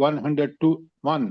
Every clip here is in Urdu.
101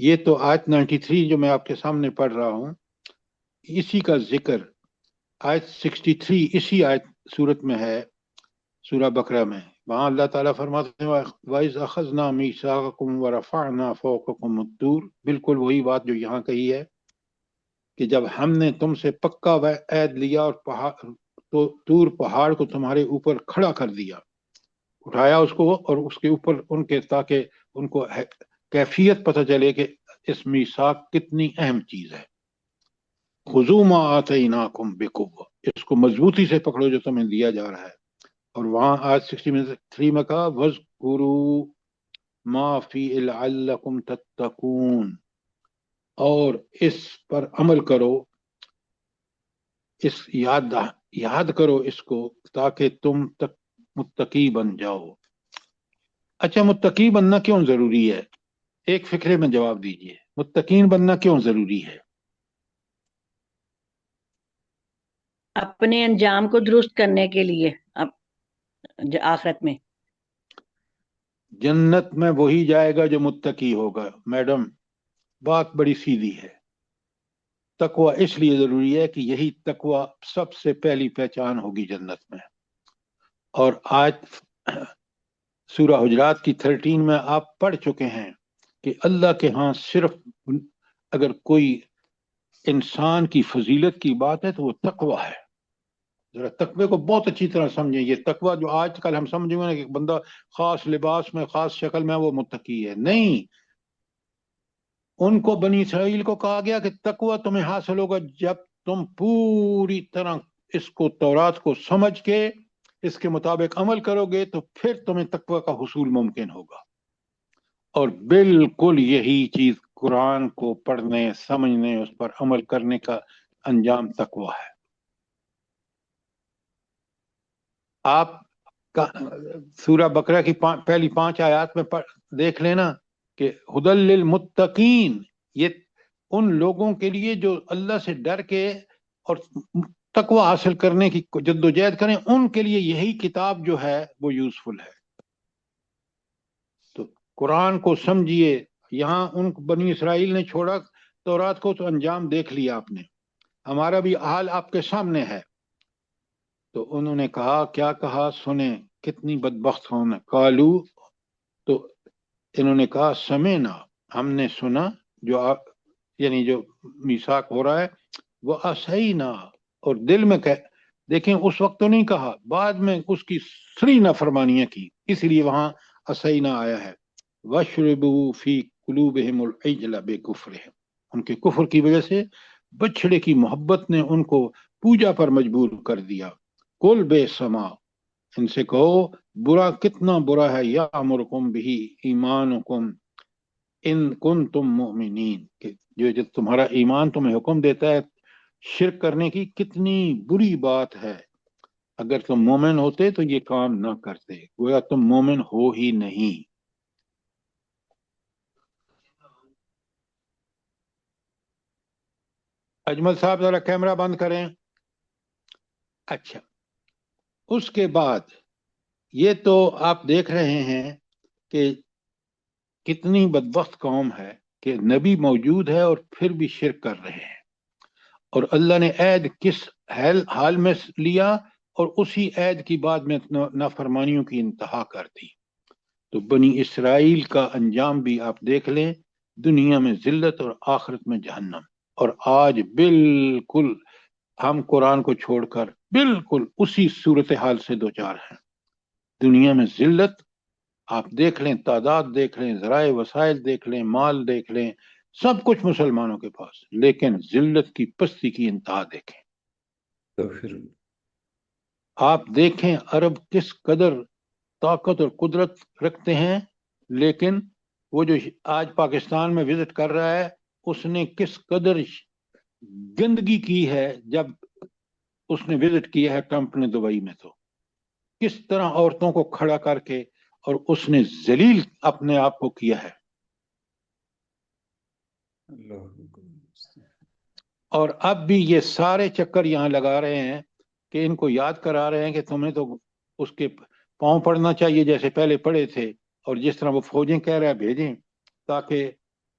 یہ تو آیت 93 جو میں آپ کے سامنے پڑھ رہا ہوں، اسی کا ذکر آیت 63 اسی آیت صورت میں ہے، سورہ بقرہ میں. وہاں اللہ تعالیٰ فرماتے ہیں وَإِذْ أَخَذْنَا مِيثَاقَكُمْ وَرَفَعْنَا فَوْقَكُمُ الطُّورَ، بالکل وہی بات جو یہاں کہی ہے کہ جب ہم نے تم سے پکا عہد لیا اور تو طور پہاڑ کو تمہارے اوپر کھڑا کر دیا، اٹھایا اس کو اور اس کے اوپر ان کے، تاکہ ان کو کیفیت پتہ چلے کہ اس میثاق کتنی اہم چیز ہے. خذوا ما آتیناکم بقوہ، اس کو مضبوطی سے پکڑو جو تمہیں دیا جا رہا ہے. اور وہاں آج 63 میں کہا وَاذْكُرُوا مَا فِيهِ لَعَلَّكُمْ تَتَّقُونَ، اور اس پر عمل کرو، اس یاد کرو اس کو تاکہ تم تک متقی بن جاؤ. اچھا، متقی بننا کیوں ضروری ہے؟ ایک فکرے میں جواب دیجئے، متقین بننا کیوں ضروری ہے؟ اپنے انجام کو درست کرنے کے لیے، آخرت میں. جنت میں وہی جائے گا جو متقی ہوگا. میڈم، بات بڑی سیدھی ہے. تقوی اس لیے ضروری ہے کہ یہی تقوی سب سے پہلی پہچان ہوگی جنت میں. اور آج سورہ حجرات کی 13 میں آپ پڑھ چکے ہیں کہ اللہ کے ہاں صرف اگر کوئی انسان کی فضیلت کی بات ہے تو وہ تقوی ہے. ذرا تقوی کو بہت اچھی طرح سمجھیں. یہ تقوی جو آج کل ہم سمجھیں گے نا کہ بندہ خاص لباس میں، خاص شکل میں وہ متقی ہے، نہیں. ان کو بنی اسرائیل کو کہا گیا کہ تقوی تمہیں حاصل ہوگا جب تم پوری طرح اس کو، تورات کو سمجھ کے اس کے مطابق عمل کرو گے تو پھر تمہیں تقوی کا حصول ممکن ہوگا. اور بالکل یہی چیز قرآن کو پڑھنے، سمجھنے، اس پر عمل کرنے کا انجام تقوی ہے. آپ سورہ بقرہ کی پہلی 5 آیات میں دیکھ لینا کہ ہدی للمتقین، یہ ان لوگوں کے لیے جو اللہ سے ڈر کے اور تقوی حاصل کرنے کی جدوجہد کریں، ان کے لیے یہی کتاب جو ہے وہ یوزفل ہے. تو قرآن کو سمجھیے. یہاں ان بنی اسرائیل نے چھوڑا تورات کو تو انجام دیکھ لیا آپ نے. ہمارا بھی حال آپ کے سامنے ہے. تو انہوں نے کہا، کیا کہا سنیں، کتنی بدبخت ہوں. قالو، تو انہوں نے کہا سمینا، ہم نے سنا، جو یعنی جو میثاق ہو رہا ہے وہ اسینا، اور دل میں دیکھیں اس وقت تو نہیں کہا، بعد میں اس کی سری نافرمانیاں کی، اس لیے وہاں اسینا آیا ہے. وَشْرِبُوا فِي قُلُوبِهِمُ الْعِجْلَ بِكُفْرِهِمْ، ان کے کفر کی وجہ سے بچڑے کی محبت نے ان کو پوجا پر مجبور کر دیا. کل بے سما، ان سے کہو برا، کتنا برا ہے، یامرکم بھی ایمانکم ان کنتم مؤمنین، کہ جو تمہارا ایمان تمہیں حکم دیتا ہے شرک کرنے کی، کتنی بری بات ہے. اگر تم مومن ہوتے تو یہ کام نہ کرتے، گویا تم مومن ہو ہی نہیں. اجمل صاحب ذرا کیمرہ بند کریں. اچھا، اس کے بعد یہ تو آپ دیکھ رہے ہیں کہ کتنی بدبخت قوم ہے کہ نبی موجود ہے اور پھر بھی شرک کر رہے ہیں. اور اللہ نے عہد کس حال میں لیا، اور اسی عہد کی بعد میں نافرمانیوں کی انتہا کر دی. تو بنی اسرائیل کا انجام بھی آپ دیکھ لیں، دنیا میں ذلت اور آخرت میں جہنم. اور آج بالکل ہم قرآن کو چھوڑ کر بالکل اسی صورتحال سے دوچار ہیں. دنیا میں ذلت آپ دیکھ لیں، تعداد دیکھ لیں، ذرائع وسائل دیکھ لیں، مال دیکھ لیں، سب کچھ مسلمانوں کے پاس، لیکن ذلت کی پستی کی انتہا دیکھیں. تو پھر آپ دیکھیں عرب کس قدر طاقت اور قدرت رکھتے ہیں، لیکن وہ جو آج پاکستان میں وزٹ کر رہا ہے، اس نے کس قدر گندگی کی ہے. جب اس نے وزٹ کیا ہے ٹرمپ نے دبئی میں، تو کس طرح عورتوں کو کھڑا کر کے اور اس نے ذلیل اپنے آپ کو کیا ہے. اور اب بھی یہ سارے چکر یہاں لگا رہے ہیں کہ ان کو یاد کرا رہے ہیں کہ تمہیں تو اس کے پاؤں پڑنا چاہیے جیسے پہلے پڑے تھے، اور جس طرح وہ فوجیں کہہ رہے ہیں بھیجیں تاکہ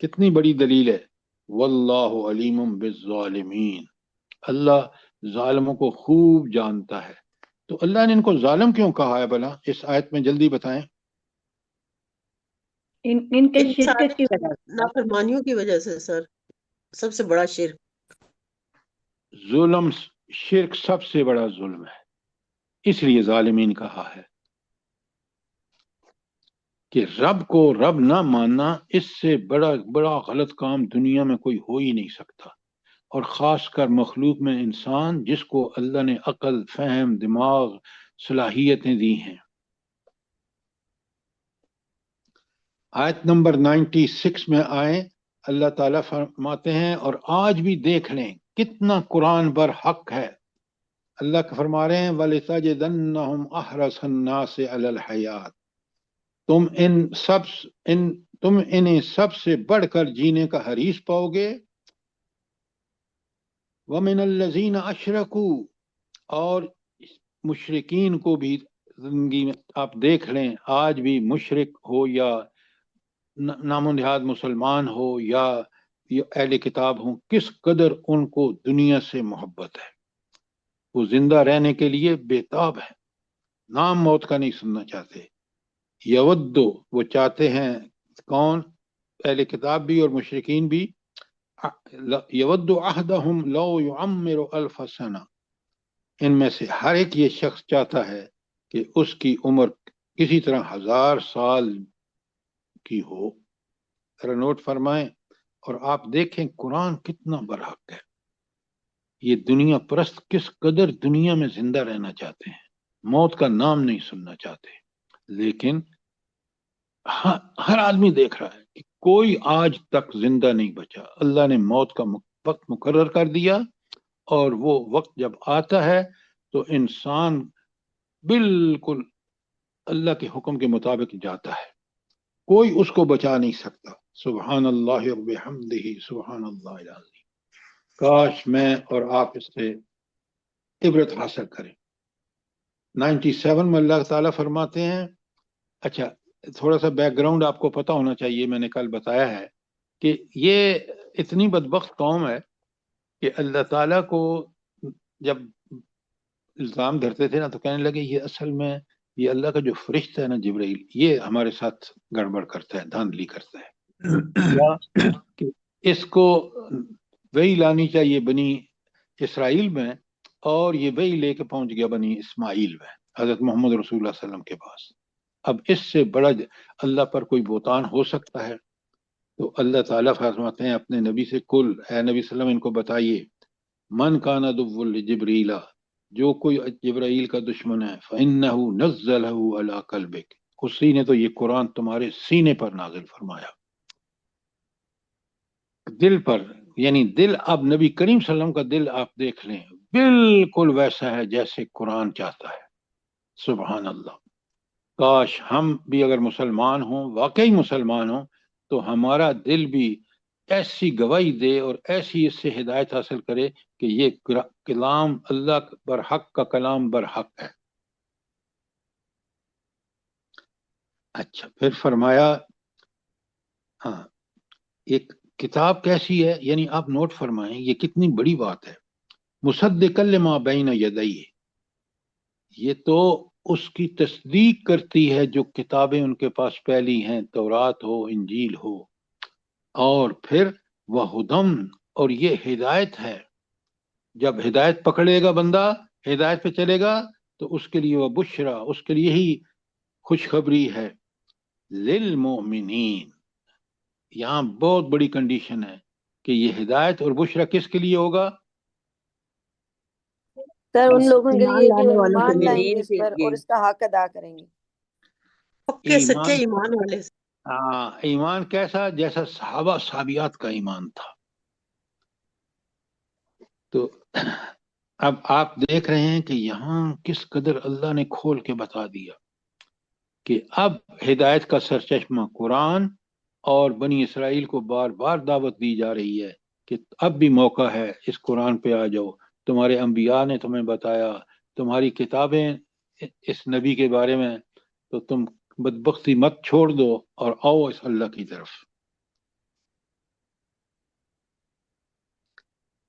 کتنی بڑی دلیل ہے. واللہ علیم بالظالمین، اللہ ظالموں کو خوب جانتا ہے. تو اللہ نے ان کو ظالم کیوں کہا ہے بھلا؟ اس آیت میں جلدی بتائیں. ان کے ان شرک ساری کی وجہ سے. نافرمانیوں کی وجہ سے سر، سب سے بڑا شرک. ظلم، شرک سب سے بڑا ظلم ہے، اس لیے ظالمین کہا ہے کہ رب کو رب نہ ماننا اس سے بڑا غلط کام دنیا میں کوئی ہو ہی نہیں سکتا، اور خاص کر مخلوق میں انسان جس کو اللہ نے عقل، فہم، دماغ، صلاحیتیں دی ہیں. آیت نمبر 96 میں آئیں، اللہ تعالیٰ فرماتے ہیں، اور آج بھی دیکھ لیں کتنا قرآن پر حق ہے. اللہ کا فرما رہے ہیں وَلِتَجِدَنَّهُمْ أَحْرَصَ النَّاسِ عَلَى الْحَيَاةِ، تم انہیں سب سے بڑھ کر جینے کا حریص پاؤ گے. وَمِنَ الَّذِينَ أَشْرَكُوا، اور مشرکین کو بھی زندگی میں آپ دیکھ لیں، آج بھی مشرک ہو یا نام و نہاد مسلمان ہو یا اہل کتاب ہوں، کس قدر ان کو دنیا سے محبت ہے. وہ زندہ رہنے کے لیے بےتاب ہے، نام موت کا نہیں سننا چاہتے. یودو، وہ چاہتے ہیں، کون؟ اہل کتاب بھی اور مشرکین بھی. یود احدہم لو یعمر الف سنہ، ان میں سے ہر ایک یہ شخص چاہتا ہے کہ اس کی عمر کسی طرح 1000 سال کی ہو. ذرا نوٹ فرمائیں. اور آپ دیکھیں قرآن کتنا برحق ہے. یہ دنیا پرست کس قدر دنیا میں زندہ رہنا چاہتے ہیں، موت کا نام نہیں سننا چاہتے. لیکن ہر آدمی دیکھ رہا ہے کہ کوئی آج تک زندہ نہیں بچا. اللہ نے موت کا وقت مقرر کر دیا، اور وہ وقت جب آتا ہے تو انسان بالکل اللہ کے حکم کے مطابق جاتا ہے، کوئی اس کو بچا نہیں سکتا. سبحان اللہ و بحمدہ، سبحان اللہ العظیم. کاش میں اور آپ اس سے عبرت حاصل کریں. 97 میں اللہ تعالیٰ فرماتے ہیں، اچھا تھوڑا سا بیک گراؤنڈ آپ کو پتا ہونا چاہیے، میں نے کل بتایا ہے کہ یہ اتنی بدبخت قوم ہے کہ اللہ تعالیٰ کو جب الزام دھرتے تھے نا تو کہنے لگے یہ اصل میں یہ اللہ کا جو فرشتہ ہے نا جبرائیل، یہ ہمارے ساتھ گڑبڑ کرتا ہے، دھاندلی کرتا ہے. یا کہ اس کو وہی لانی چاہیے بنی اسرائیل میں، اور یہ وہی لے کے پہنچ گیا بنی اسماعیل میں، حضرت محمد رسول اللہ صلی اللہ علیہ وسلم کے پاس. اب اس سے بڑا اللہ پر کوئی بہتان ہو سکتا ہے؟ تو اللہ تعالیٰ فرماتے ہیں اپنے نبی سے، کل اے نبی صلی اللہ علیہ وسلم ان کو بتائیے، من کان عدو لجبریل، جو کوئی جبرائیل کا دشمن ہے، فإنہ نزلہ علی قلبک، اسی نے تو یہ قرآن تمہارے سینے پر نازل فرمایا، دل پر. یعنی دل، اب نبی کریم صلی اللہ علیہ وسلم کا دل آپ دیکھ لیں بالکل ویسا ہے جیسے قرآن چاہتا ہے. سبحان اللہ. کاش ہم بھی اگر مسلمان ہوں، واقعی مسلمان ہوں، تو ہمارا دل بھی ایسی گواہی دے اور ایسی اس سے ہدایت حاصل کرے کہ یہ کلام اللہ برحق کا کلام برحق ہے. اچھا پھر فرمایا، ہاں ایک کتاب کیسی ہے، یعنی آپ نوٹ فرمائیں یہ کتنی بڑی بات ہے. مصدقا لما بین یدیہ، یہ تو اس کی تصدیق کرتی ہے جو کتابیں ان کے پاس پہلی ہیں، تورات ہو، انجیل ہو. اور پھر وہدم، اور یہ ہدایت ہے. جب ہدایت پکڑے گا بندہ، ہدایت پہ چلے گا، تو اس کے لیے وہ بشرا، اس کے لیے ہی خوشخبری ہے. للمؤمنین، یہاں بہت بڑی کنڈیشن ہے کہ یہ ہدایت اور بشرا کس کے لیے ہوگا؟ سر ان لوگوں کے ایمان لیے لانے جو والوں کے ایمان لیے. لائیں گے اس کے پر لیے. اور اس کا حق ادا کریں گے. پکے سچے ایمان، ایمان والے. ایمان کیسا؟ جیسا صحابہ صحابیات کا ایمان تھا. تو اب آپ دیکھ رہے ہیں کہ یہاں کس قدر اللہ نے کھول کے بتا دیا کہ اب ہدایت کا سرچشمہ قرآن، اور بنی اسرائیل کو بار بار دعوت دی جا رہی ہے کہ اب بھی موقع ہے، اس قرآن پہ آ جاؤ، تمہارے انبیاء نے تمہیں بتایا، تمہاری کتابیں اس نبی کے بارے میں، تو تم بدبختی مت چھوڑ دو اور آؤ اس اللہ کی طرف.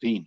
3।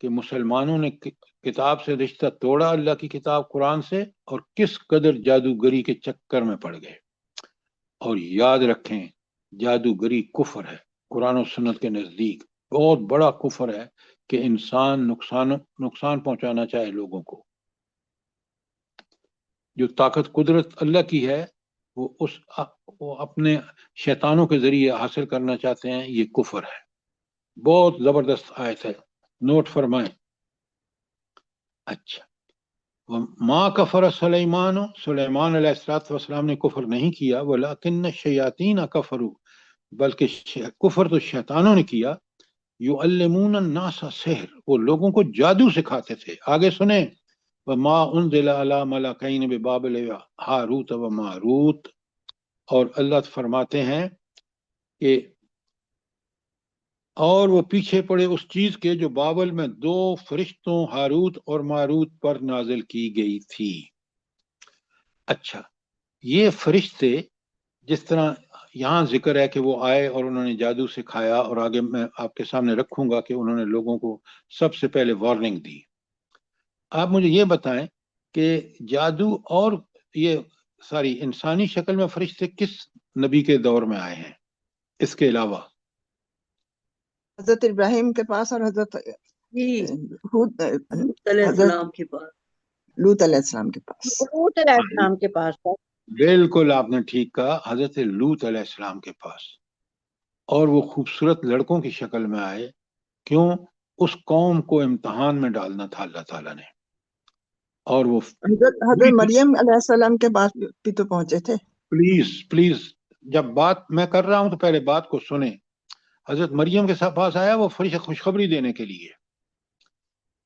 کہ مسلمانوں نے کتاب سے رشتہ توڑا، اللہ کی کتاب قرآن سے، اور کس قدر جادوگری کے چکر میں پڑ گئے۔ اور یاد رکھیں جادوگری کفر ہے، قرآن و سنت کے نزدیک بہت بڑا کفر ہے کہ انسان نقصان پہنچانا چاہے لوگوں کو۔ جو طاقت قدرت اللہ کی ہے وہ اپنے شیطانوں کے ذریعے حاصل کرنا چاہتے ہیں، یہ کفر ہے۔ بہت زبردست آیت ہے، نوٹ فرمائیں۔ اچھا، ما کفر سلیمان علیہ السلام نے کفر نہیں کیا، ولیکن الشیاطین کفروا، بلکہ کفر تو شیطانوں نے کیا، یعلمون الناس سحر، وہ لوگوں کو جادو سکھاتے تھے۔ آگے سنیں، وما انزل علی ملکین ببابل ہاروت و ماروت، اور اللہ فرماتے ہیں کہ اور وہ پیچھے پڑے اس چیز کے جو بابل میں 2 فرشتوں ہاروت اور ماروت پر نازل کی گئی تھی۔ اچھا، یہ فرشتے جس طرح یہاں ذکر ہے کہ وہ آئے اور انہوں نے جادو سکھایا، اور آگے میں آپ کے سامنے رکھوں گا کہ انہوں نے لوگوں کو سب سے پہلے وارننگ دی۔ آپ مجھے یہ بتائیں کہ جادو اور یہ ساری انسانی شکل میں فرشتے کس نبی کے دور میں آئے ہیں اس کے علاوہ؟ حضرت ابراہیم کے پاس اور حضرت جی ہود لوط علیہ حضرت السلام کے پاس۔ لوط علیہ السلام کے پاس۔ لوط علیہ السلام کے پاس تھا۔ بالکل آپ نے ٹھیک کہا، حضرت لوط علیہ السلام کے پاس، اور وہ خوبصورت لڑکوں کی شکل میں آئے۔ کیوں؟ اس قوم کو امتحان میں ڈالنا تھا اللہ تعالیٰ نے، اور وہ حضرت مریم علیہ السلام کے پاس بھی تو پہنچے تھے۔ پلیز جب بات میں کر رہا ہوں تو پہلے بات کو سنیں۔ حضرت مریم کے پاس آیا وہ فرشتہ خوشخبری دینے کے لیے،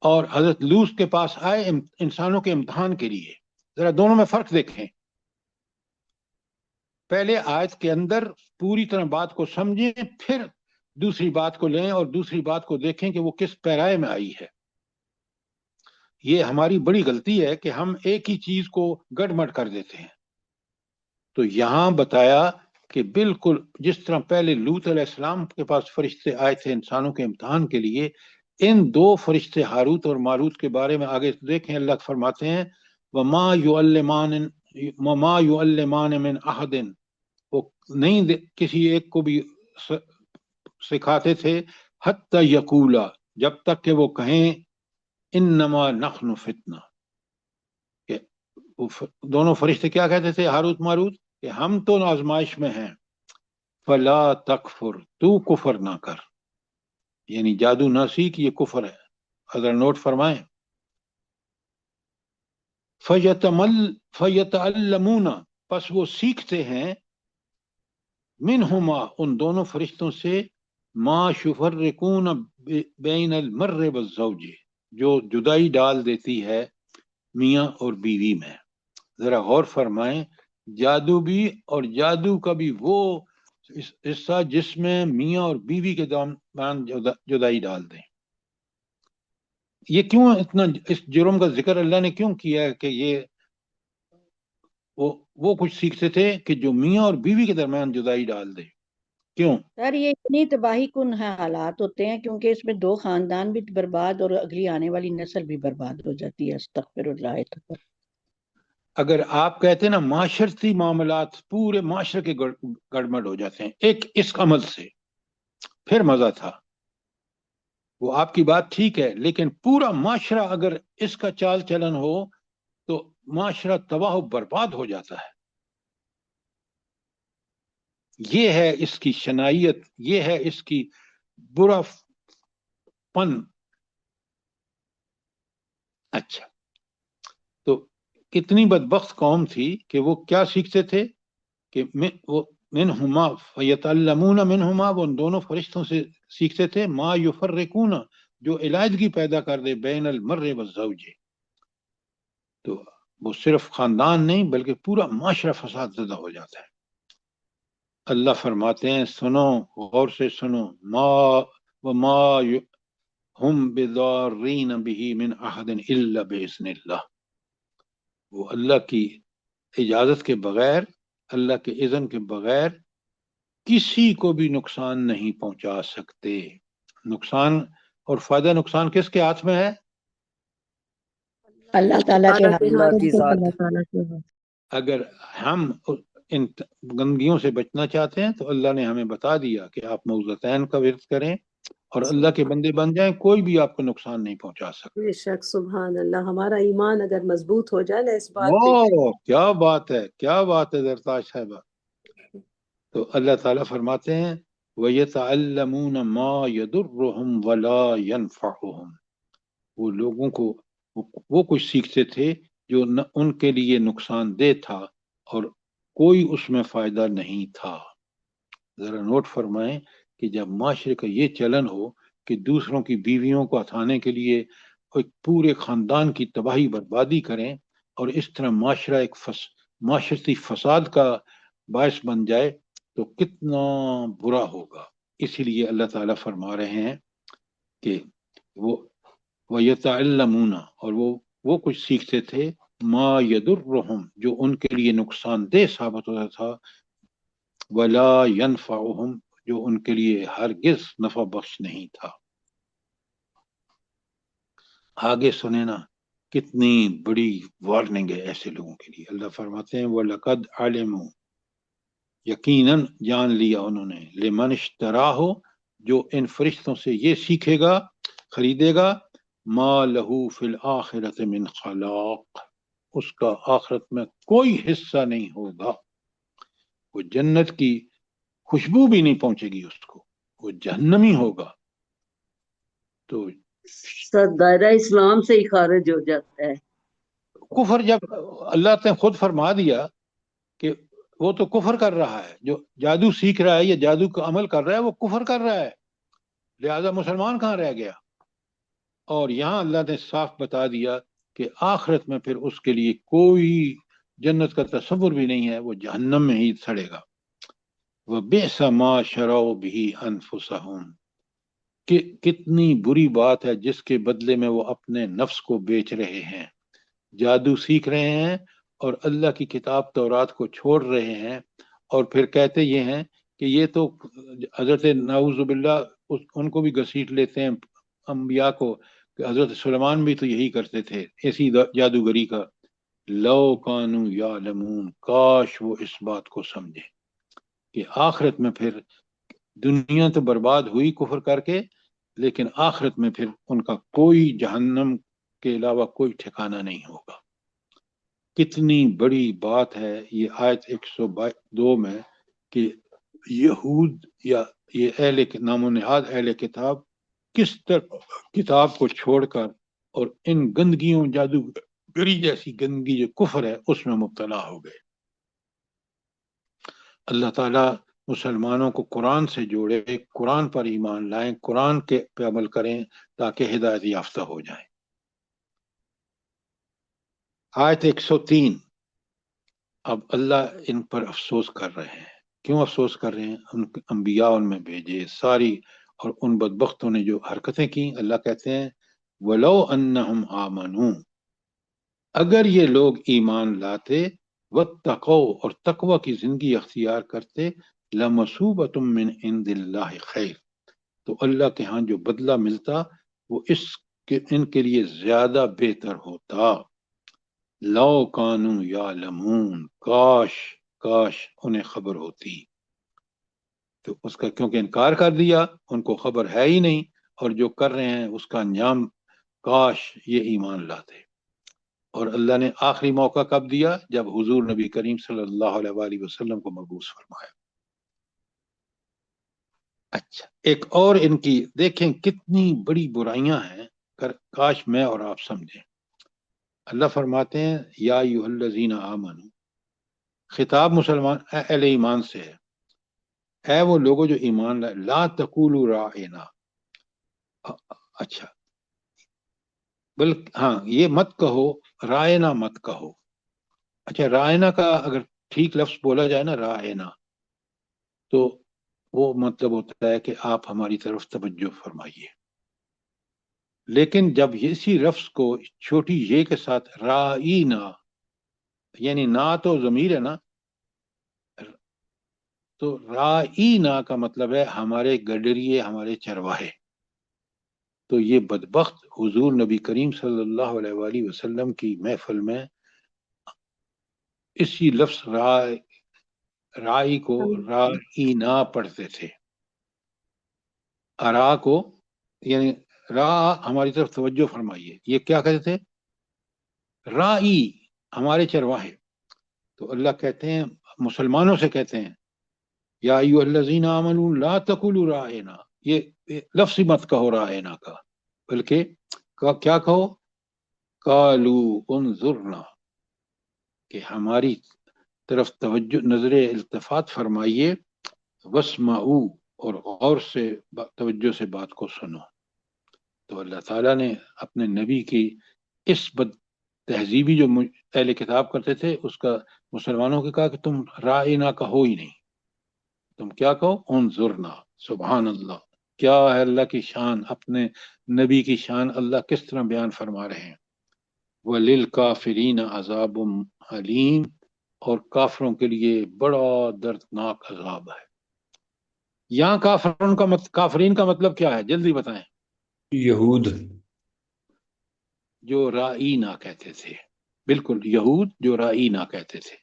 اور حضرت لوط کے پاس آئے انسانوں کے امتحان کے لیے۔ ذرا دونوں میں فرق دیکھیں۔ پہلے آیت کے اندر پوری طرح بات کو سمجھیں، پھر دوسری بات کو لیں اور دوسری بات کو دیکھیں کہ وہ کس پیرائے میں آئی ہے۔ یہ ہماری بڑی غلطی ہے کہ ہم ایک ہی چیز کو گڑمڑ کر دیتے ہیں۔ تو یہاں بتایا کہ بالکل جس طرح پہلے لوط علیہ السلام کے پاس فرشتے آئے تھے انسانوں کے امتحان کے لیے، ان 2 فرشتے ہاروت اور ماروت کے بارے میں آگے دیکھیں، اللہ فرماتے ہیں وَمَا يُعَلِّمَانِ مِنْ أَحَدٍ، وہ نہیں کسی ایک کو بھی سکھاتے تھے، حَتَّى يَقُولَا، جب تک کہ وہ کہیں اِنَّمَا نَحْنُ فِتْنَةٌ، کہ دونوں فرشتے کیا کہتے تھے ہاروت ماروت کہ ہم تو آزمائش میں ہیں، فَلَا تَكْفُرْ، تو کفر نہ کر، یعنی جادو نہ سیکھ، یہ کفر ہے۔ اگر نوٹ فرمائیں، فَيَتَعَلَّمُونَ، پس وہ سیکھتے ہیں، منہما، ان دونوں فرشتوں سے، ما یفرقون بین المرء والزوج، جو جدائی ڈال دیتی ہے میاں اور بیوی میں۔ ذرا غور فرمائیں، جادو بھی اور جادو کا بھی وہ حصہ جس میں میاں اور بیوی کے درمیان جدائی ڈال دیں۔ یہ کیوں اتنا اس جرم کا ذکر اللہ نے کیوں کیا ہے کہ یہ وہ کچھ سیکھتے تھے کہ جو میاں اور بیوی کے درمیان جدائی ڈال دے؟ کیوں؟ سر یہ اتنی تباہی کن حالات ہوتے ہیں کیونکہ اس میں 2 خاندان بھی برباد اور اگلی آنے والی نسل بھی برباد ہو جاتی ہے۔ استغفر اللہ۔ اگر آپ کہتے ہیں نا معاشرتی معاملات پورے معاشرے کے گڑبڑ ہو جاتے ہیں ایک اس عمل سے، پھر مزہ تھا، وہ آپ کی بات ٹھیک ہے، لیکن پورا معاشرہ اگر اس کا چال چلن ہو تو معاشرہ تباہ و برباد ہو جاتا ہے۔ یہ ہے اس کی شنائیت، یہ ہے اس کی برا پن۔ اچھا، تو کتنی بدبخت قوم تھی کہ وہ کیا سیکھتے تھے کہ وہ منہما فیتعلمون منہما، وہ ان دونوں فرشتوں سے سیکھتے تھے، ما یفرقون، جو علیحدگی پیدا کر دے، بین المرء والزوج، تو وہ صرف خاندان نہیں بلکہ پورا معاشرہ فساد زدہ ہو جاتا ہے۔ اللہ فرماتے ہیں سنو، غور سے سنو، وما ہم بضارین بہ من احد الا باذن اللہ، وہ اللہ کی اجازت کے بغیر، اللہ کے اذن کے بغیر کسی کو بھی نقصان نہیں پہنچا سکتے۔ نقصان اور فائدہ نقصان کس کے ہاتھ میں ہے؟ اللہ تعالیٰ کے اللہ ہاتھ کے اللہ ہاتھ کی میں۔ ذات اگر ہم ان گندگیوں سے بچنا چاہتے ہیں تو اللہ نے ہمیں بتا دیا کہ آپ موضوعین کا ورد کریں اور اللہ کے بندے بن جائیں، کوئی بھی آپ کو نقصان نہیں پہنچا سکتا۔ بے شک، سبحان اللہ، ہمارا ایمان اگر مضبوط ہو جائے نا اس بات پہ، واہ کیا بات ہے، کیا بات ہے درتاج صاحبہ۔ تو اللہ تعالیٰ فرماتے ہیں وَيَتَعَلَّمُونَ مَا يَضُرُّهُمْ وَلَا يَنْفَعُهُمْ، وہ لوگوں کو وہ کچھ سیکھتے تھے جو نہ ان کے لیے نقصان دہ تھا اور کوئی اس میں فائدہ نہیں تھا۔ ذرا نوٹ فرمائیں کہ جب معاشرے کا یہ چلن ہو کہ دوسروں کی بیویوں کو ہتھانے کے لیے ایک پورے خاندان کی تباہی بربادی کریں اور اس طرح معاشرہ ایک معاشرتی فساد کا باعث بن جائے تو کتنا برا ہوگا۔ اسی لیے اللہ تعالیٰ فرما رہے ہیں کہ وَيَتَعَلَّمُونَ، اور وہ کچھ سیکھتے تھے ما يَضُرُّهُمْ، جو ان کے لیے نقصان دہ ثابت ہوتا تھا، وَلَا يَنْفَعُهُمْ، جو ان کے لیے ہرگز نفع بخش نہیں تھا۔ آگے سنیں نا، کتنی بڑی وارننگ ہے ایسے لوگوں کے لیے۔ اللہ فرماتے ہیں وَلَقَدْ عَلِمُوا، یقیناً جان لیا انہوں نے، لمن اشتراہ، جو ان فرشتوں سے یہ سیکھے گا، خریدے گا، ما لہو فی الآخرۃ من خلاق، اس کا آخرت میں کوئی حصہ نہیں ہوگا، وہ جنت کی خوشبو بھی نہیں پہنچے گی اس کو، وہ جہنمی ہوگا۔ تو سر دائرہ اسلام سے ہی خارج ہو جاتا ہے۔ کفر، جب اللہ نے خود فرما دیا کہ وہ تو کفر کر رہا ہے، جو جادو سیکھ رہا ہے یا جادو کا عمل کر رہا ہے وہ کفر کر رہا ہے، لہذا مسلمان کہاں رہ گیا؟ اور یہاں اللہ نے صاف بتا دیا کہ آخرت میں پھر اس کے لیے کوئی جنت کا تصور بھی نہیں ہے، وہ جہنم میں ہی سڑے گا۔ وَبِئْسَ مَا شَرَوْا بِهِ أَنفُسَهُمْ، کہ کتنی بری بات ہے جس کے بدلے میں وہ اپنے نفس کو بیچ رہے ہیں، جادو سیکھ رہے ہیں اور اللہ کی کتاب تورات کو چھوڑ رہے ہیں، اور پھر کہتے یہ ہیں کہ یہ تو حضرت نعوذ باللہ ان کو بھی گھسیٹ لیتے ہیں انبیاء کو، کہ حضرت سلیمان بھی تو یہی کرتے تھے، ایسی جادوگری کا۔ لو کانوا یعلمون، کاش وہ اس بات کو سمجھے کہ آخرت میں پھر دنیا تو برباد ہوئی کفر کر کے، لیکن آخرت میں پھر ان کا کوئی جہنم کے علاوہ کوئی ٹھکانہ نہیں ہوگا۔ کتنی بڑی بات ہے یہ آیت 102 میں کہ یہود یا یہ اہل نام و نہاد اہل کتاب کس طرح کتاب کو چھوڑ کر اور ان گندگیوں، جادوگری جیسی گندگی جو کفر ہے اس میں مبتلا ہو گئے۔ اللہ تعالیٰ مسلمانوں کو قرآن سے جوڑے، قرآن پر ایمان لائیں، قرآن کے پہ عمل کریں تاکہ ہدایت یافتہ ہو جائیں۔ آیت 103، اب اللہ ان پر افسوس کر رہے ہیں۔ کیوں افسوس کر رہے ہیں؟ ان انبیاء ان میں بھیجے ساری، اور ان بدبختوں نے جو حرکتیں کی، اللہ کہتے ہیں وَلَوْ أَنَّهُمْ آمَنُوا، اگر یہ لوگ ایمان لاتے، وَاتَّقَوْا، اور تقوی کی زندگی اختیار کرتے، لَمَثُوبَةٌ مِّنْ عِندِ اللَّهِ خَيْرٌ، تو اللہ کے ہاں جو بدلہ ملتا وہ ان کے لیے زیادہ بہتر ہوتا۔ لو کانوا یعلمون، کاش انہیں خبر ہوتی۔ تو اس کا کیونکہ انکار کر دیا، ان کو خبر ہے ہی نہیں، اور جو کر رہے ہیں اس کا انجام، کاش یہ ایمان لاتے۔ اور اللہ نے آخری موقع کب دیا؟ جب حضور نبی کریم صلی اللہ علیہ وآلہ وسلم کو مبعوث فرمایا۔ اچھا، ایک اور ان کی دیکھیں کتنی بڑی برائیاں ہیں، کاش میں اور آپ سمجھیں۔ اللہ فرماتے ہیں یا ایھا الذین آمنوا، خطاب مسلمان اہل ایمان سے ہے، اے وہ لوگوں جو ایمان لائے، لا تقولوا راعنا، اچھا بلکہ ہاں یہ مت کہو، رائنا مت کہو۔ اچھا، رائنا کا اگر ٹھیک لفظ بولا جائے نا، رائنا، تو وہ مطلب ہوتا ہے کہ آپ ہماری طرف توجہ فرمائیے، لیکن جب اسی لفظ کو چھوٹی یہ کے ساتھ رائنا، یعنی نا تو ضمیر ہے نا، تو رائنا کا مطلب ہے ہمارے گڈریے، ہمارے چرواہے۔ تو یہ بدبخت حضور نبی کریم صلی اللہ علیہ وآلہ وسلم کی محفل میں اسی لفظ رائی کو رائینا پڑھتے تھے. ارا کو یعنی را ہماری طرف توجہ فرمائیے، یہ کیا کہتے تھے؟ رائی ہمارے چرواہے. تو اللہ کہتے ہیں مسلمانوں سے کہتے ہیں یا ایھا الذین آمنوا لا تقولوا رائنا، یہ لفظ ہی مت کہو رائنا کا، بلکہ کیا کہو؟ قالوا انظرنا، کہ ہماری طرف توجہ نظر التفات فرمائیے، واسمعوا، اور غور سے توجہ سے بات کو سنو. تو اللہ تعالیٰ نے اپنے نبی کی اس بد تہذیبی جو اہل کتاب کرتے تھے اس کا مسلمانوں کو کہا کہ تم رائنا کہو ہی نہیں، تم کیا کہو؟ انظرنا. سبحان اللہ، کیا ہے اللہ کی شان، اپنے نبی کی شان اللہ کس طرح بیان فرما رہے ہیں. وَلِلْكَافِرِينَ عَذَابٌ أَلِيمٌ، اور کافروں کے لیے بڑا دردناک عذاب ہے. یہاں کافرین کا مطلب کیا ہے؟ جلدی بتائیں. یہود. جو رائینا کہتے تھے، بالکل یہود جو رائینا کہتے تھے.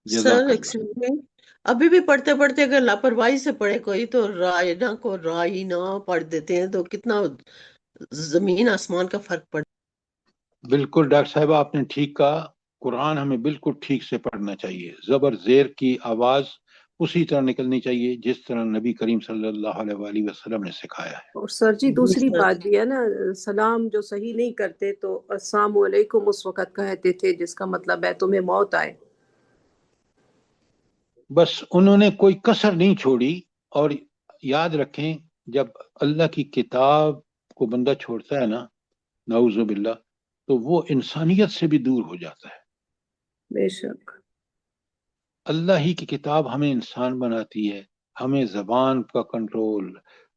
سر ابھی بھی پڑھتے پڑھتے اگر لاپرواہی سے پڑھے کوئی تو رائنا کو رائنا پڑھ دیتے ہیں، تو کتنا زمین آسمان کا فرق پڑ. بالکل ڈاکٹر صاحب آپ نے ٹھیک کہا، قرآن ہمیں بالکل ٹھیک سے پڑھنا چاہیے. زبر زیر کی آواز اسی طرح نکلنی چاہیے جس طرح نبی کریم صلی اللہ علیہ وآلہ وسلم نے سکھایا ہے. اور سر جی دوسری بات بھی ہے نا، سلام جو صحیح نہیں کرتے تو السلام علیکم اس وقت کہتے تھے جس کا مطلب ہے تمہیں موت آئے. بس انہوں نے کوئی کسر نہیں چھوڑی. اور یاد رکھیں جب اللہ کی کتاب کو بندہ چھوڑتا ہے نا، نعوذ باللہ، تو وہ انسانیت سے بھی دور ہو جاتا ہے. بے شک اللہ ہی کی کتاب ہمیں انسان بناتی ہے، ہمیں زبان کا کنٹرول،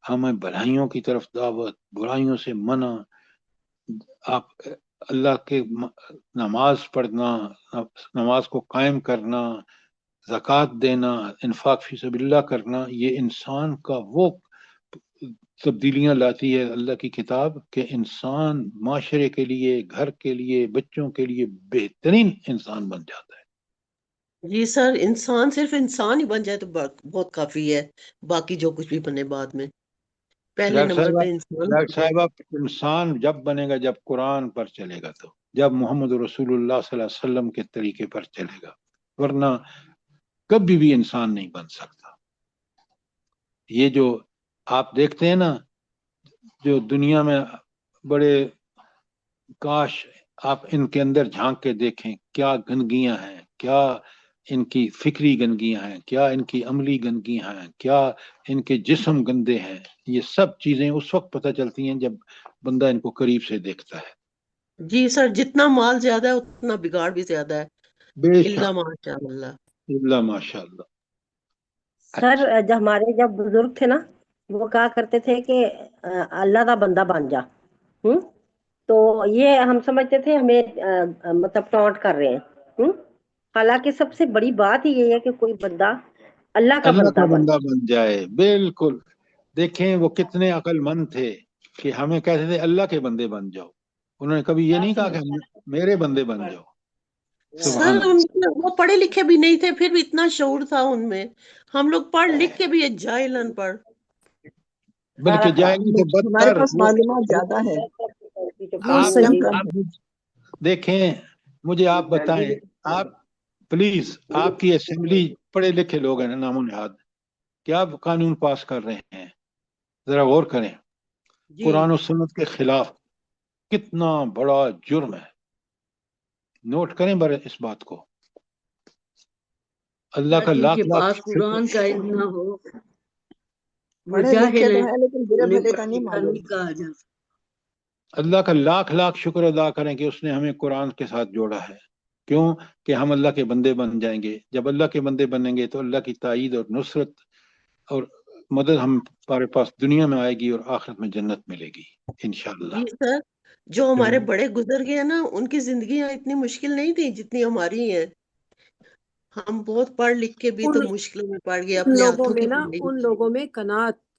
ہمیں بھلائیوں کی طرف دعوت، برائیوں سے منع. آپ اللہ کے نماز پڑھنا، نماز کو قائم کرنا، زکوٰۃ دینا، انفاق فی سبیل اللہ کرنا، یہ انسان کا وہ تبدیلیاں لاتی ہے اللہ کی کتاب کہ انسان معاشرے کے لیے، گھر کے لیے، بچوں کے لیے بہترین انسان بن جاتا ہے. جی سر، انسان صرف انسان ہی بن جائے تو بہت کافی ہے، باقی جو کچھ بھی بنے بعد میں. پہلے نمبر پہ انسان. ڈاکٹر صاحب انسان جب بنے گا جب قرآن پر چلے گا، تو جب محمد رسول اللہ صلی اللہ علیہ وسلم کے طریقے پر چلے گا، ورنہ کبھی بھی انسان نہیں بن سکتا. یہ جو آپ دیکھتے ہیں نا، جو دنیا میں بڑے، کاش آپ ان کے اندر جھانک کے دیکھیں کیا گندگیاں ہیں، کیا ان کی فکری گندگیاں ہیں، کیا ان کی عملی گندگیاں ہیں، کیا ان کے جسم گندے ہیں. یہ سب چیزیں اس وقت پتہ چلتی ہیں جب بندہ ان کو قریب سے دیکھتا ہے. جی سر، جتنا مال زیادہ ہے اتنا بگاڑ بھی زیادہ ہے. بے اللہ ماشاء اللہ. اللہ ماشاء اللہ. سر جب ہمارے بزرگ تھے نا، وہ کہا کرتے تھے کہ اللہ کا بندہ بن جا. تو یہ ہم سمجھتے تھے ہمیں مطلب ٹونٹ کر رہے ہیں. حالانکہ سب سے بڑی بات ہی یہ ہے کہ کوئی بندہ اللہ کا بندہ بن جائے. بالکل، دیکھیں وہ کتنے عقل مند تھے کہ ہمیں کہتے تھے اللہ کے بندے بن جاؤ. انہوں نے کبھی یہ نہیں کہا کہ میرے بندے بن جاؤ. سر وہ پڑھے لکھے بھی نہیں تھے، پھر بھی اتنا شعور تھا ان میں. ہم لوگ پڑھ لکھ کے بھی جاہل ان پڑھ. بلکہ جاہل سے ہمارے بدتر. پاس معلومات زیادہ ہے. آپ دیکھیں، مجھے آپ بتائیں، آپ پلیز، آپ کی اسمبلی پڑھے لکھے لوگ ہیں نام و نہاد، کیا قانون پاس کر رہے ہیں؟ ذرا غور کریں. قرآن و سنت کے خلاف کتنا بڑا جرم ہے. نوٹ کریں اس بات کو. اللہ کا لاکھ لاکھ قرآن کا علم نہ ہو، پڑھے لکھے تو ہے لیکن برے بھلے کا نہیں معلوم. کہا جاتا. اللہ کا لاکھ لاکھ شکر ادا کریں کہ اس نے ہمیں قرآن کے ساتھ جوڑا ہے. کیوں؟ کہ ہم اللہ کے بندے بن جائیں گے. جب اللہ کے بندے بنیں گے تو اللہ کی تائید اور نصرت اور مدد ہمارے پاس دنیا میں آئے گی اور آخرت میں جنت ملے گی انشاءاللہ. جی سر، جو ہمارے بڑے گزر گئے نا، ان کی زندگیاں اتنی مشکل نہیں تھی جتنی ہماری ہیں. ہم بہت پڑھ لکھ کے بھی تو مشکلوں میں پڑ گئے، اپنے لوگوں ہاتھوں میں کی نا، پڑھائی. ان لوگوں میں قناعت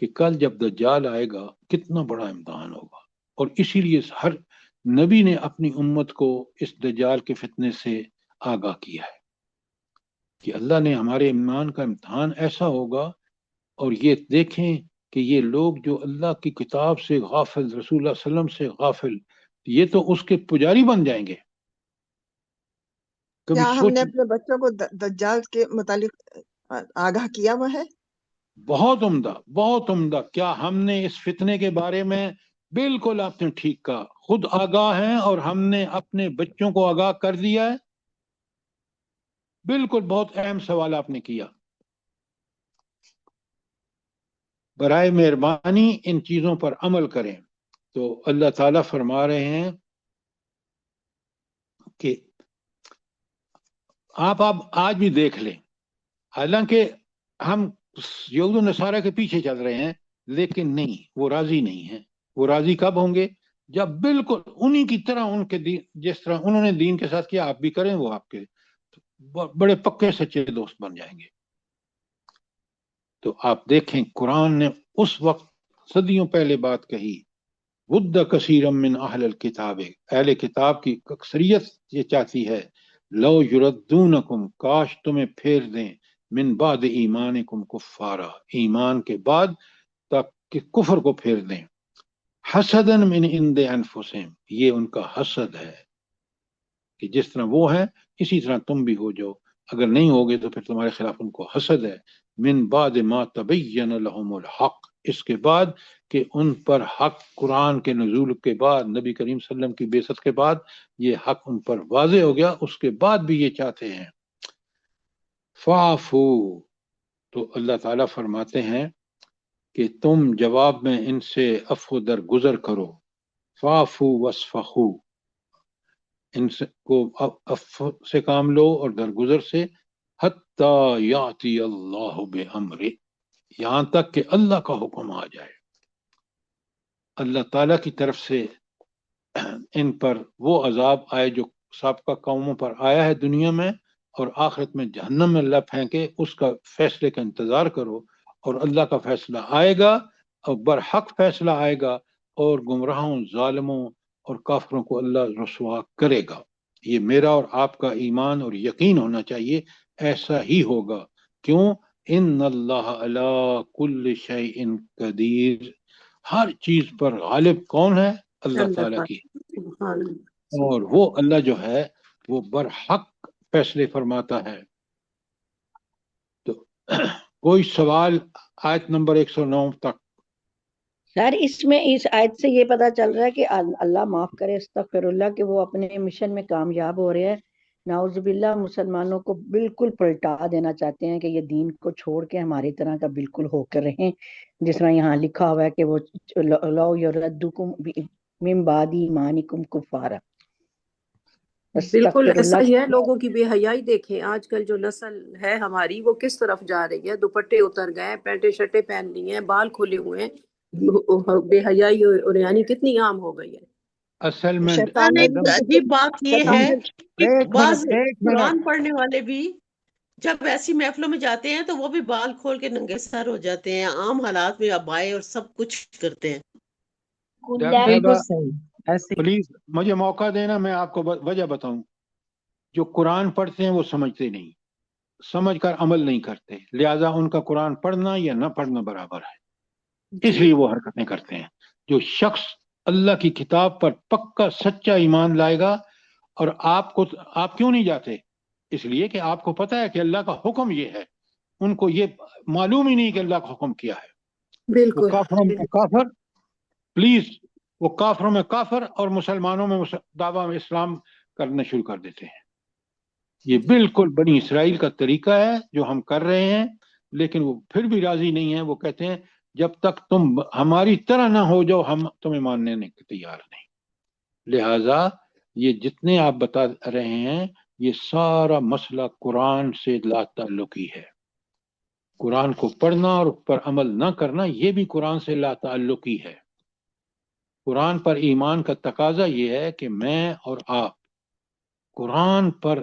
کہ کل جب دجال آئے گا کتنا بڑا امتحان ہوگا، اور اسی لیے ہر نبی نے اپنی امت کو اس دجال کے فتنے سے آگاہ کیا ہے کہ اللہ نے ہمارے ایمان کا امتحان ایسا ہوگا، اور یہ دیکھیں کہ یہ لوگ جو اللہ کی کتاب سے غافل، رسول اللہ صلی اللہ علیہ وسلم سے غافل، یہ تو اس کے پجاری بن جائیں گے. کبھی کیا ہم سوچ، نے اپنے بچوں کو دجال کے متعلق آگاہ کیا ہوا ہے؟ بہت عمدہ، بہت عمدہ. کیا ہم نے اس فتنے کے بارے میں، بالکل آپ نے ٹھیک کہا، خود آگاہ ہیں اور ہم نے اپنے بچوں کو آگاہ کر دیا ہے. بالکل، بہت اہم سوال آپ نے کیا. برائے مہربانی ان چیزوں پر عمل کریں. تو اللہ تعالیٰ فرما رہے ہیں کہ آپ آج بھی دیکھ لیں، حالانکہ ہم یہود و نصارہ کے پیچھے چل رہے ہیں، لیکن نہیں، وہ راضی نہیں ہیں. وہ راضی کب ہوں گے؟ جب بالکل انہی کی طرح، ان کے دین، جس طرح انہوں نے دین کے ساتھ کیا آپ بھی کریں، وہ آپ کے بڑے پکے سچے دوست بن جائیں گے. تو آپ دیکھیں قرآن نے اس وقت صدیوں پہلے بات کہی، ود کثیر من اہل الکتاب، اہل کتاب کی اکثریت یہ چاہتی ہے، لو یردونکم، کاش تمہیں پھیر دیں، من بعد ایمانکم کفارا، ایمان کے بعد تک کہ کفر کو پھیر دیں، حسدا من عند انفسہم، یہ ان کا حسد ہے کہ جس طرح وہ ہیں اسی طرح تم بھی ہو جاؤ، اگر نہیں ہوگے تو پھر تمہارے خلاف ان کو حسد ہے. من بعد ما تبین لهم الحق، اس کے بعد کہ ان پر حق، قرآن کے نزول کے بعد، نبی کریم صلی اللہ علیہ وسلم کی بعثت کے بعد یہ حق ان پر واضح ہو گیا، اس کے بعد بھی یہ چاہتے ہیں. فاعفو، تو اللہ تعالیٰ فرماتے ہیں کہ تم جواب میں ان سے عفو درگزر کرو. فاعفو واصفحو، ان سے کو عفو سے کام لو اور درگزر سے. حتی یاتی اللہ بامرہ، یہاں تک کہ اللہ کا حکم آ جائے. اللہ تعالیٰ کی طرف سے ان پر وہ عذاب آئے جو سابقہ قوموں پر آیا ہے دنیا میں، اور آخرت میں جہنم میں اللہ پھینکے، اس کا فیصلے کا انتظار کرو. اور اللہ کا فیصلہ آئے گا، اور برحق فیصلہ آئے گا، اور گمراہوں، ظالموں اور کافروں کو اللہ رسوا کرے گا. یہ میرا اور آپ کا ایمان اور یقین ہونا چاہیے، ایسا ہی ہوگا. کیوں؟ ان اللہ علی کل شیء قدیر، ہر چیز پر غالب کون ہے؟ اللہ اللہ تعالیٰ کی. سبحان اور وہ اللہ جو ہے وہ برحق فیصلے فرماتا ہے. تو کوئی سوال آیت نمبر 109 تک؟ سر اس میں اس آیت سے یہ پتا چل رہا ہے کہ اللہ معاف کرے، استغفر اللہ، کہ وہ اپنے مشن میں کامیاب ہو رہے ہیں. نعوذ باللہ، مسلمانوں کو بالکل پلٹا دینا چاہتے ہیں کہ یہ دین کو چھوڑ کے ہماری طرح کا بالکل ہو کر رہیں، جس طرح یہاں لکھا ہوا ہے کہ وہ لو یردکم من بعد ایمانکم کفارا. بالکل استغفر ایسا اللہ. ہی ہے. لوگوں کی بے حیائی دیکھیں، آج کل جو نسل ہے ہماری وہ کس طرف جا رہی ہے. دوپٹے اتر گئے، پینٹیں شرٹیں پہن لی ہیں، بال کھلے ہوئے ہیں، بے حیائی اور یعنی کتنی عام ہو گئی ہے. اصل میں شیطان ایک میڈم، عجیب بات یہ ہم ہے کہ ایک بعض منٹ، ایک منٹ. قرآن پڑھنے والے بھی جب ایسی محفلوں میں جاتے ہیں تو وہ بھی بال کھول کے ننگے سر ہو جاتے ہیں، عام حالات میں ابائے اور سب کچھ کرتے ہیں. ڈاکٹر بالکل صاحبہ صحیح ایسے ہی. پلیز مجھے موقع دینا، میں آپ کو وجہ بتاؤں. جو قرآن پڑھتے ہیں وہ سمجھتے نہیں، سمجھ کر عمل نہیں کرتے، لہذا ان کا قرآن پڑھنا یا نہ پڑھنا برابر ہے، اس جی لیے وہ حرکتیں کرتے ہیں. جو شخص اللہ کی کتاب پر پکا سچا ایمان لائے گا، اور آپ کیوں نہیں جاتے؟ اس لیے کہ آپ کو پتہ ہے کہ اللہ کا حکم یہ ہے. ان کو یہ معلوم ہی نہیں کہ اللہ کا حکم کیا ہے. وہ بالکل. کافروں میں کافر، پلیز، وہ کافروں میں کافر اور مسلمانوں میں دعویٰ اسلام کرنا شروع کر دیتے ہیں. یہ بالکل بنی اسرائیل کا طریقہ ہے جو ہم کر رہے ہیں، لیکن وہ پھر بھی راضی نہیں ہیں. وہ کہتے ہیں جب تک تم ہماری طرح نہ ہو جاؤ ہم تمہیں ماننے کے تیار نہیں. لہذا یہ جتنے آپ بتا رہے ہیں یہ سارا مسئلہ قرآن سے لا تعلقی ہے. قرآن کو پڑھنا اور اس پر عمل نہ کرنا یہ بھی قرآن سے لا تعلقی ہے. قرآن پر ایمان کا تقاضا یہ ہے کہ میں اور آپ قرآن پر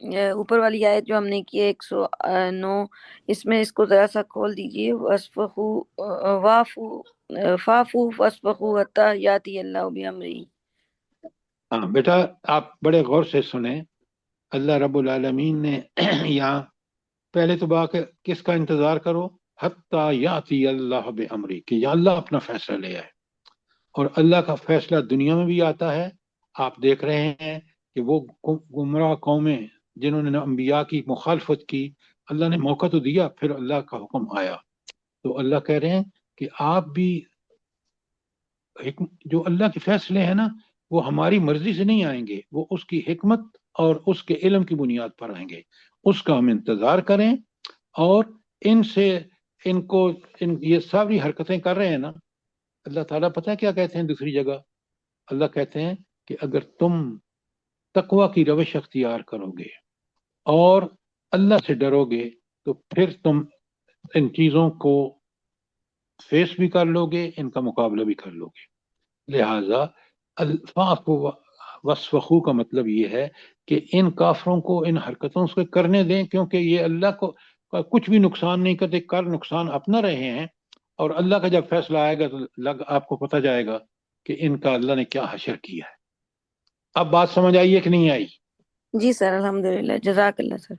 اوپر والی آیت جو ہم نے کی ہے 109، اس میں اس کو ذرا سا کھول دیجئے. فافو واسفحوا حتی یاتی اللہ بامرہ. ہاں بیٹا آپ بڑے غور سے سنیں. اللہ رب العالمین نے یہاں پہلے تو بات کس کا انتظار کرو؟ حتی یاتی اللہ بامرہ، کہ یا اللہ اپنا فیصلہ لے آئے. اور اللہ کا فیصلہ دنیا میں بھی آتا ہے. آپ دیکھ رہے ہیں کہ وہ گمراہ قومیں جنہوں نے انبیاء کی مخالفت کی، اللہ نے موقع تو دیا، پھر اللہ کا حکم آیا. تو اللہ کہہ رہے ہیں کہ آپ بھی جو اللہ کے فیصلے ہیں نا، وہ ہماری مرضی سے نہیں آئیں گے، وہ اس کی حکمت اور اس کے علم کی بنیاد پر آئیں گے. اس کا ہم انتظار کریں. اور ان سے یہ ساری حرکتیں کر رہے ہیں نا، اللہ تعالیٰ پتہ ہے کیا کہتے ہیں دوسری جگہ؟ اللہ کہتے ہیں کہ اگر تم تقوی کی روش اختیار کرو گے اور اللہ سے ڈرو گے تو پھر تم ان چیزوں کو فیس بھی کر لو گے، ان کا مقابلہ بھی کر لو گے. لہٰذا الفاظ وصفخو کا مطلب یہ ہے کہ ان کافروں کو ان حرکتوں سے کرنے دیں، کیونکہ یہ اللہ کو کچھ بھی نقصان نہیں کرتے، کر نقصان اپنا رہے ہیں. اور اللہ کا جب فیصلہ آئے گا تو آپ کو پتہ جائے گا کہ ان کا اللہ نے کیا حشر کیا ہے. اب بات سمجھ آئی ہے کہ نہیں آئی؟ جی سر، الحمدللہ، جزاک اللہ سر.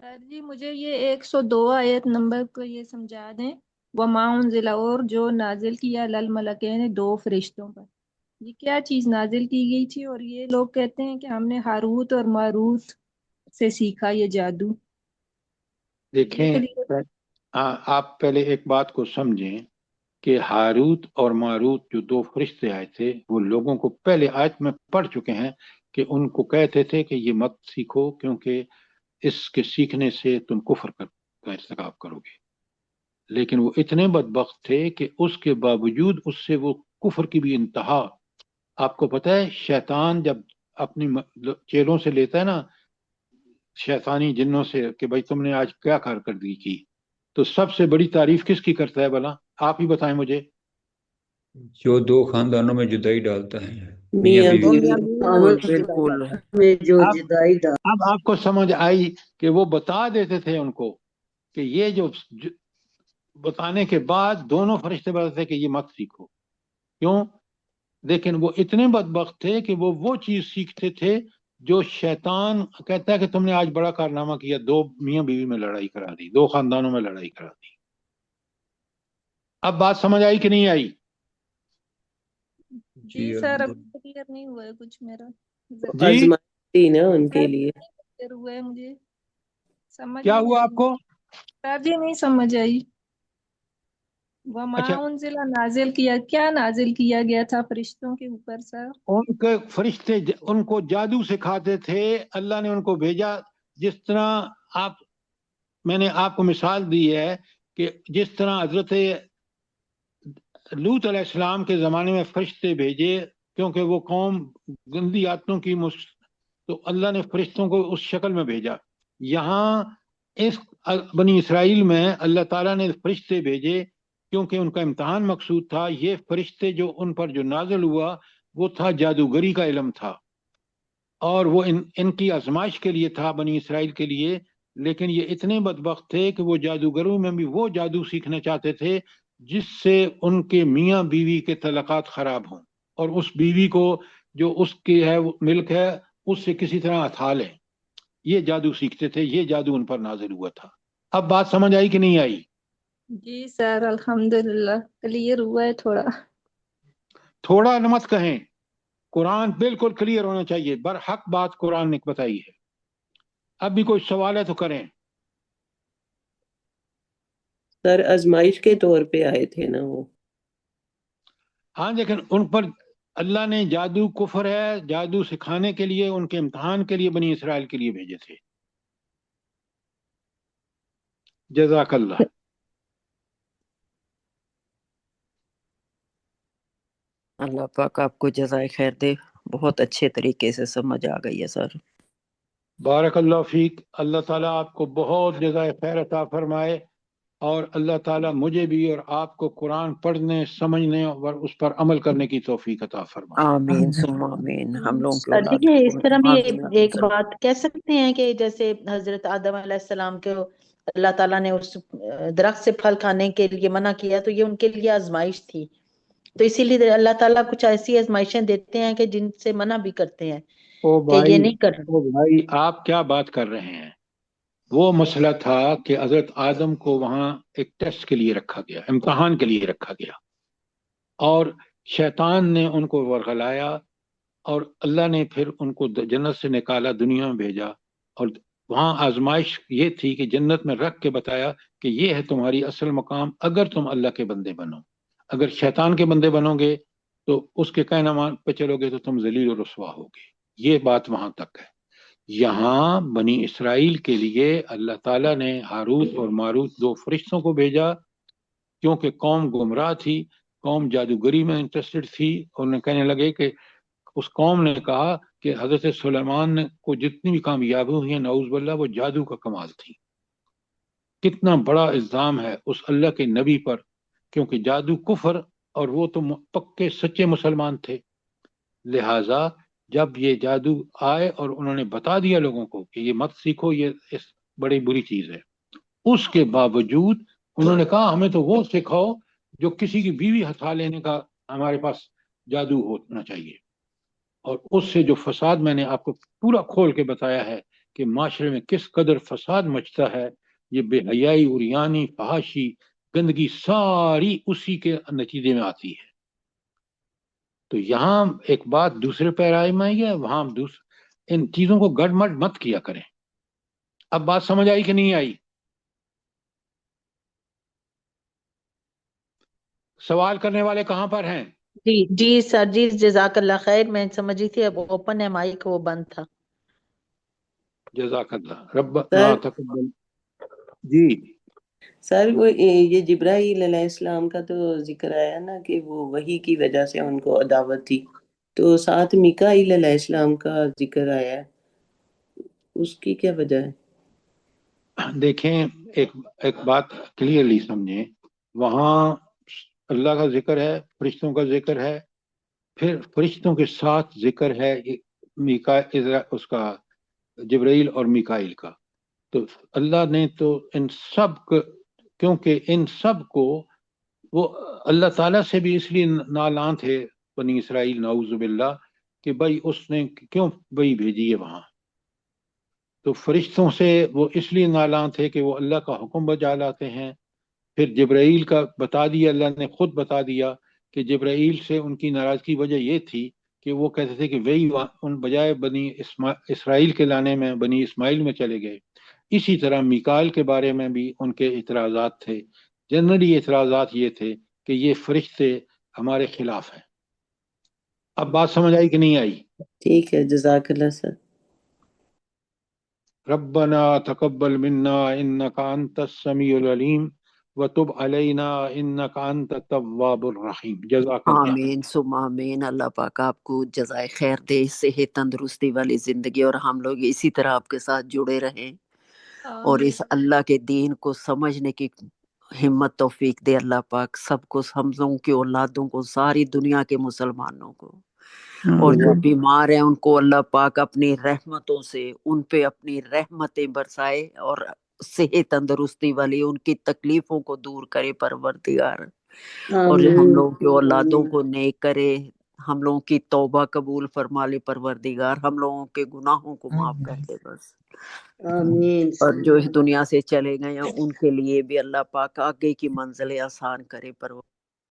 سر جی مجھے یہ 102 آیت نمبر کو یہ سمجھا دیں. وما انزل، اور جو نازل کیا للملکین، 2 فرشتوں پر. یہ کیا چیز نازل کی گئی تھی؟ اور یہ لوگ کہتے ہیں کہ ہم نے ہاروت اور ماروت سے سیکھا یہ جادو. دیکھیں آپ پہلے ایک بات کو سمجھیں کہ ہاروت اور ماروت جو 2 فرشتے آئے تھے، وہ لوگوں کو پہلے آیت میں پڑھ چکے ہیں کہ ان کو کہتے تھے کہ یہ مت سیکھو، کیونکہ اس کے سیکھنے سے تم کفر کا ارتکاب کرو گے. لیکن وہ اتنے بدبخت تھے کہ اس کے باوجود اس سے وہ کفر کی بھی انتہا. آپ کو پتہ ہے شیطان جب اپنی چیلوں سے لیتا ہے نا، شیطانی جنوں سے، کہ بھائی تم نے آج کیا کارکردگی کی، تو سب سے بڑی تعریف کس کی کرتا ہے بھلا؟ آپ ہی بتائیں مجھے. جو 2 خاندانوں میں جدائی ڈالتا ہے، میاں بیوی. بالکل. میں جو جدائی ڈال. اب آپ کو سمجھ آئی کہ وہ بتا دیتے تھے ان کو کہ یہ جو بتانے کے بعد دونوں فرشتے بتاتے تھے کہ یہ مت سیکھو. کیوں؟ لیکن وہ اتنے بدبخت تھے کہ وہ چیز سیکھتے تھے جو شیطان کہتا ہے کہ تم نے آج بڑا کارنامہ کیا، 2 میاں بیوی میں لڑائی کرا دی، 2 خاندانوں میں لڑائی کرا دی. اب بات سمجھ آئی کہ نہیں آئی؟ جی سر اب کلیئر نہیں ہوا ہے کچھ میرا. جی آزمائش نا ان کے لیے. کلیئر ہوا ہے مجھے، سمجھ کیا نہیں ہوا آئی. آپ کو؟ سر جی نہیں سمجھ آئی. وما اچھا، انزل، نازل کیا، کیا نازل کیا گیا تھا فرشتوں کے اوپر سر؟ ان کے فرشتے ان کو جادو سکھاتے تھے. اللہ نے ان کو بھیجا، جس طرح میں نے آپ کو مثال دی ہے کہ جس طرح حضرت لوط علیہ السلام کے زمانے میں فرشتے بھیجے، کیونکہ وہ قوم گندی عادتوں کی تو اللہ نے فرشتوں کو اس شکل میں بھیجا. یہاں اس بنی اسرائیل میں اللہ تعالیٰ نے فرشتے بھیجے کیونکہ ان کا امتحان مقصود تھا. یہ فرشتے جو ان پر جو نازل ہوا وہ تھا جادوگری کا علم تھا، اور وہ ان کی آزمائش کے لیے تھا، بنی اسرائیل کے لیے. لیکن یہ اتنے بدبخت تھے کہ وہ جادوگروں میں بھی وہ جادو سیکھنا چاہتے تھے جس سے ان کے میاں بیوی کے تعلقات خراب ہوں، اور اس بیوی کو جو اس کی ہے ملک ہے اس سے کسی طرح ہتھا لیں. یہ جادو سیکھتے تھے، یہ جادو ان پر نازل ہوا تھا. اب بات سمجھ آئی کہ نہیں آئی؟ جی سر الحمدللہ کلیئر ہوا ہے تھوڑا مت کہیں، قرآن بالکل کلیئر ہونا چاہیے. برحق بات قرآن نے بتائی ہے. اب بھی کوئی سوال ہے تو کریں. سر آزمائش کے طور پہ آئے تھے نا وہ. ہاں لیکن ان پر اللہ نے جادو کفر ہے، جادو سکھانے کے لیے، ان کے امتحان کے لیے بنی اسرائیل کے لیے بھیجے تھے. جزاک اللہ. اللہ پاک آپ کو جزائے خیر دے، بہت اچھے طریقے سے سمجھ آ گئی ہے سر. بارک اللہ فیک. اللہ تعالیٰ آپ کو بہت جزائے خیر عطا فرمائے اور اللہ تعالیٰ مجھے بھی اور آپ کو قرآن پڑھنے سمجھنے اور اس پر عمل کرنے کی توفیق عطا فرمائے۔ آمین ثم آمین، ہم لوگوں کی سر جی اولاد یہ اس کو طرح بھی آمین ایک بات کہہ سکتے ہیں کہ جیسے حضرت آدم علیہ السلام کو اللہ تعالیٰ نے اس درخت سے پھل کھانے کے لیے منع کیا تو یہ ان کے لیے آزمائش تھی، تو اسی لیے اللہ تعالیٰ کچھ ایسی آزمائشیں دیتے ہیں کہ جن سے منع بھی کرتے ہیں کہ یہ نہیں کرنا۔ او بھائی آپ کیا بات کر رہے ہیں؟ وہ مسئلہ تھا کہ حضرت آدم کو وہاں ایک ٹیسٹ کے لیے رکھا گیا، امتحان کے لیے رکھا گیا، اور شیطان نے ان کو ورغلایا اور اللہ نے پھر ان کو جنت سے نکالا، دنیا میں بھیجا، اور وہاں آزمائش یہ تھی کہ جنت میں رکھ کے بتایا کہ یہ ہے تمہاری اصل مقام اگر تم اللہ کے بندے بنو، اگر شیطان کے بندے بنو گے تو اس کے کہنا پہ چلو گے تو تم ذلیل و رسوا ہوگے۔ یہ بات وہاں تک ہے۔ یہاں بنی اسرائیل کے لیے اللہ تعالیٰ نے ہاروت اور ماروت دو فرشتوں کو بھیجا، کیونکہ قوم گمراہ تھی، قوم جادوگری میں انٹرسٹڈ تھی، اور انہیں کہنے لگے کہ اس قوم نے کہا کہ حضرت سلیمان کو جتنی بھی کامیابی ہوئی ہیں نعوذ باللہ وہ جادو کا کمال تھی۔ کتنا بڑا الزام ہے اس اللہ کے نبی پر، کیونکہ جادو کفر اور وہ تو پکے سچے مسلمان تھے۔ لہٰذا جب یہ جادو آئے اور انہوں نے بتا دیا لوگوں کو کہ یہ مت سیکھو، یہ بڑی بری چیز ہے، اس کے باوجود انہوں نے کہا ہمیں تو وہ سکھاؤ جو کسی کی بیوی ہتھا لینے کا ہمارے پاس جادو ہونا چاہیے۔ اور اس سے جو فساد میں نے آپ کو پورا کھول کے بتایا ہے کہ معاشرے میں کس قدر فساد مچتا ہے، یہ بے حیائی، عریانی، فحاشی، گندگی ساری اسی کے نتیجے میں آتی ہے۔ تو یہاں ایک بات دوسرے پیرائے میں آئی ہے، وہاں ان چیزوں کو گڑ مٹ مت کیا کریں۔ اب بات سمجھ آئی کہ نہیں آئی؟ سوال کرنے والے کہاں پر ہیں؟ جی سر جی جزاک اللہ خیر، میں سمجھی تھی اب اوپن ہے مائک، وہ بند تھا۔ جزاک اللہ ربنا تقبل۔ جی سر وہ یہ جبرائیل علیہ السلام کا تو ذکر آیا نا کہ وہ وحی کی وجہ سے ان کو عداوت تھی، تو ساتھ میکائیل علیہ السلام کا ذکر آیا ہے، اس کی کیا وجہ ہے؟ دیکھیں ایک بات کلیئرلی سمجھیں، وہاں اللہ کا ذکر ہے، فرشتوں کا ذکر ہے، پھر فرشتوں کے ساتھ ذکر ہے اس کا جبرائیل اور میکائیل کا۔ تو اللہ نے تو ان سب کیونکہ ان سب کو وہ اللہ تعالیٰ سے بھی اس لیے نالاں تھے بنی اسرائیل نعوذ باللہ کہ بھائی اس نے کیوں بھائی بھیجی ہے وہاں۔ تو فرشتوں سے وہ اس لیے نالاں تھے کہ وہ اللہ کا حکم بجا لاتے ہیں۔ پھر جبرائیل کا بتا دیا، اللہ نے خود بتا دیا کہ جبرائیل سے ان کی ناراضگی وجہ یہ تھی کہ وہ کہتے تھے کہ وہی ان بجائے بنی اسرائیل کے لانے میں بنی اسماعیل میں چلے گئے۔ اسی طرح میکائیل کے بارے میں بھی ان کے اعتراضات تھے، جنرلی اعتراضات یہ تھے کہ یہ فرشتے ہمارے خلاف ہیں۔ اب بات سمجھ آئی کہ نہیں آئی؟ ٹھیک ہے، جزاک اللہ سر۔ ربنا تقبل منا انك انت السميع العليم وتب علينا انك انت التواب الرحیم۔ جزاک اللہ۔ آمین ثم آمین۔ اللہ پاک آپ کو جزائے خیر دے، صحت تندرستی والی زندگی، اور ہم لوگ اسی طرح آپ کے ساتھ جڑے رہیں اور اس اللہ کے دین کو سمجھنے کی ہمت توفیق دے اللہ پاک سب کو، ہم لوگوں کی اولادوں کو، ساری دنیا کے مسلمانوں کو، اور جو بیمار ہیں ان کو اللہ پاک اپنی رحمتوں سے ان پہ اپنی رحمتیں برسائے اور صحت تندرستی والی ان کی تکلیفوں کو دور کرے پروردگار، اور جو ہم لوگوں کی اولادوں کو نیک کرے، ہم لوگوں کی توبہ قبول فرما لے پروردگار، ہم لوگوں کے گناہوں کو معاف کر دے بس۔ آمین۔ اور جو اس دنیا سے چلے گئے ہیں ان کے لیے بھی اللہ پاک آگے کی منزلیں آسان کرے پروردگار۔